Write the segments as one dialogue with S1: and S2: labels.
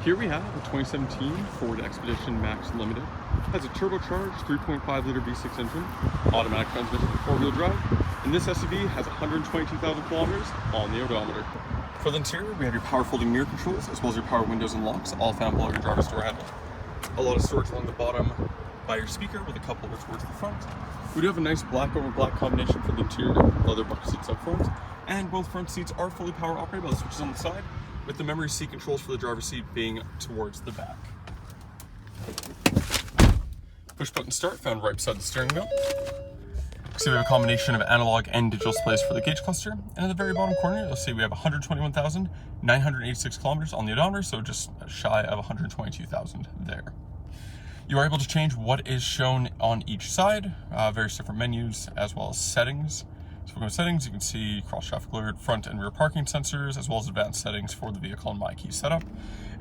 S1: Here we have a 2017 Ford Expedition Max Limited. It has a turbocharged 3.5 liter V6 engine, automatic transmission, 4-wheel drive, and this SUV has 122,000 kilometers on the odometer. For the interior, we have your power folding mirror controls, as well as your power windows and locks, all found below your driver's door handle. A lot of storage along the bottom by your speaker with a cup holder towards the front. We do have a nice black over black combination for the interior, leather bucket seats up front, and both front seats are fully power operated by the switches on the side, with the memory seat controls for the driver's seat being towards the back. Push button start found right beside the steering wheel. So we have a combination of analog and digital displays for the gauge cluster, and in the very bottom corner you'll see we have 121,986 kilometers on the odometer, so just shy of 122,000 there. You are able to change what is shown on each side, various different menus, as well as settings. So if we go to settings, you can see cross traffic alert, front and rear parking sensors, as well as advanced settings for the vehicle and my key setup.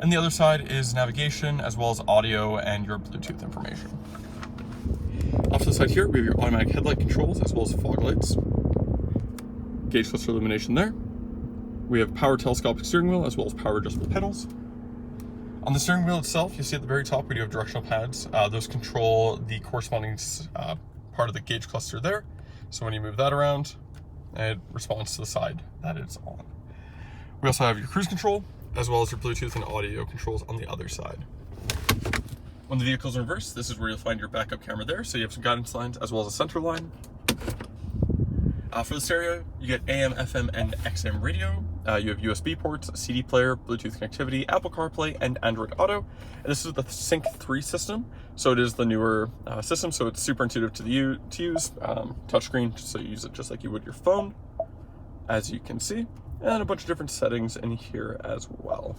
S1: And the other side is navigation, as well as audio and your Bluetooth information. Off to the side here, we have your automatic headlight controls, as well as fog lights. Gauge cluster illumination there. We have power telescopic steering wheel, as well as power adjustable pedals. On the steering wheel itself, you see at the very top, we do have directional pads. Those control the corresponding part of the gauge cluster there. So when you move that around, it responds to the side that it's on. We also have your cruise control, as well as your Bluetooth and audio controls on the other side. When the vehicle's in reverse, this is where you'll find your backup camera there. So you have some guidance lines, as well as a center line. For the stereo, you get AM, FM, and XM radio. You have USB ports, a CD player, Bluetooth connectivity, Apple CarPlay, and Android Auto. And this is the Sync 3 system, so it is the newer system, so it's super intuitive to use. Touchscreen, so you use it just like you would your phone, as you can see. And a bunch of different settings in here as well.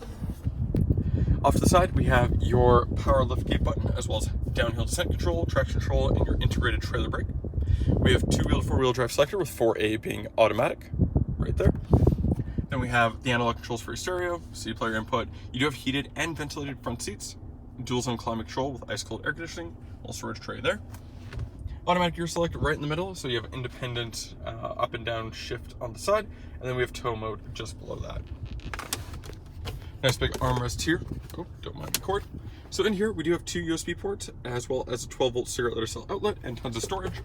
S1: Off to the side, we have your power liftgate button, as well as downhill descent control, traction control, and your integrated trailer brake. We have 2-wheel to 4-wheel drive selector, with 4A being automatic, right there. Then we have the analog controls for your stereo, CD player input. You do have heated and ventilated front seats, dual zone climate control with ice cold air conditioning, little storage tray there. Automatic gear select right in the middle, so you have independent up and down shift on the side, and then we have tow mode just below that. Nice big armrest here. Oh, don't mind the cord. So in here, we do have 2 USB ports, as well as a 12-volt cigarette lighter cell outlet and tons of storage.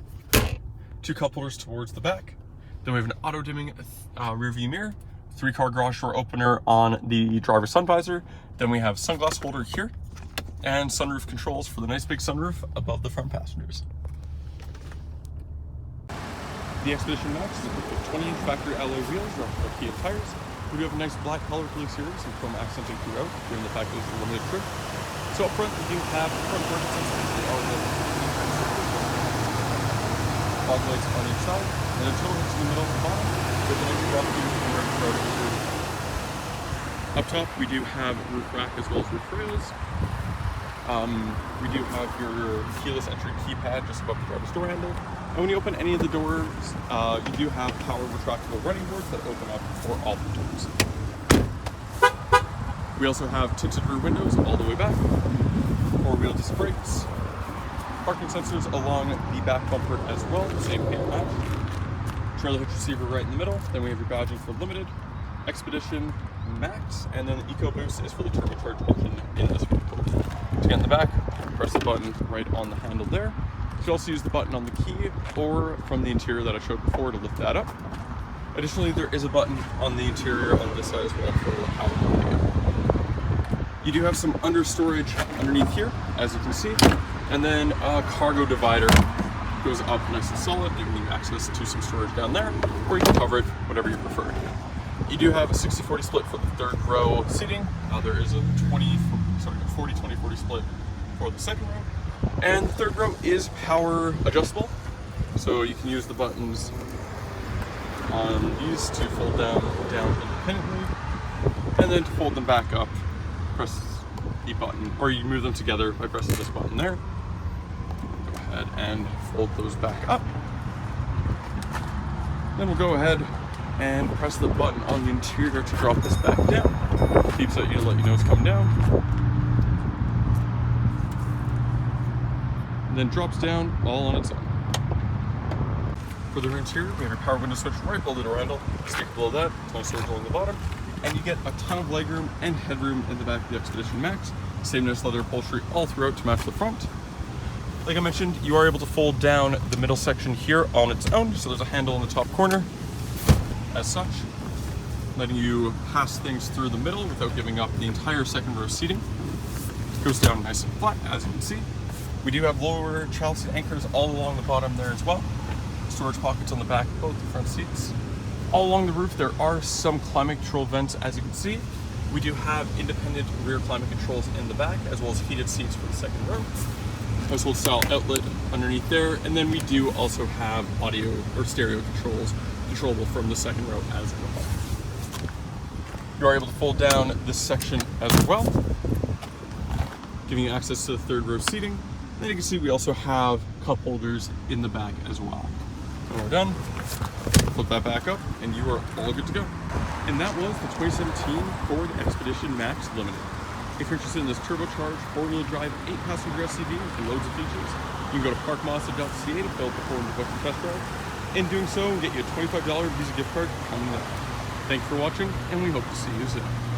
S1: 2 cup holders towards the back. Then we have an auto-dimming rear view mirror, 3-car garage door opener on the driver's sun visor. Then we have sunglass holder here, and sunroof controls for the nice big sunroof above the front passengers. The Expedition Max is equipped with 20-inch factory alloy wheels, rough Kia tires. We do have a nice black color for the exterior, some chrome accenting throughout, given the fact that it's a limited trip. So up front, we do have front parking sensors, they are the fog lights on each side, and a tow hitch in the middle of the bottom, with a nice drop view from right road exterior. Up top, we do have roof rack as well as roof rails. We do have your keyless entry keypad just above the driver's door handle. And when you open any of the doors, you do have power retractable running boards that open up for all the doors. We also have tinted rear windows all the way back, 4-wheel disc brakes, parking sensors along the back bumper as well, same paint match. Trailer hitch receiver right in the middle. Then we have your badging for Limited, Expedition, Max, and then the EcoBoost is for the turbocharged engine in this vehicle. To get in the back, press the button right on the handle there. You can also use the button on the key or from the interior that I showed before to lift that up. Additionally, there is a button on the interior on this side as well for the power liftgate. You do have some under storage underneath here, as you can see, and then a cargo divider goes up nice and solid, giving you access to some storage down there, or you can cover it whatever you prefer. You do have a 60-40 split for the third row seating. There is a 40-20-40 split for the second row. And the third row is power adjustable. So you can use the buttons on these to fold down independently. And then to fold them back up, press the button, or you move them together by pressing this button there. Go ahead and fold those back up. Then we'll go ahead and press the button on the interior to drop this back down. It beeps at you to let you know it's coming down. And then drops down all on its own. For the rear interior, we have your power window switch right below the door handle, speaker below that, ton of storage along the bottom. and you get a ton of legroom and headroom in the back of the Expedition Max. Same nice leather upholstery all throughout to match the front. Like I mentioned, you are able to fold down the middle section here on its own, so there's a handle in the top corner as such, letting you pass things through the middle without giving up the entire second row seating. It goes down nice and flat, as you can see. We do have lower child seat anchors all along the bottom there as well. Storage pockets on the back of both the front seats. All along the roof, there are some climate control vents, as you can see. We do have independent rear climate controls in the back, as well as heated seats for the second row. Household style outlet underneath there, and then we do also have audio or stereo controls controllable from the second row as well. You are able to fold down this section as well, giving you access to the third row seating. Then you can see we also have cup holders in the back as well. When we're done, flip that back up and you are all good to go. And that was the 2017 Ford Expedition Max Limited. If you're interested in this turbocharged 4-wheel drive 8-passenger SUV with loads of features, you can go to parkmazda.ca to fill out the form to book a test drive. In doing so, we'll get you a $25 Visa gift card coming up. Thanks for watching, and we hope to see you soon.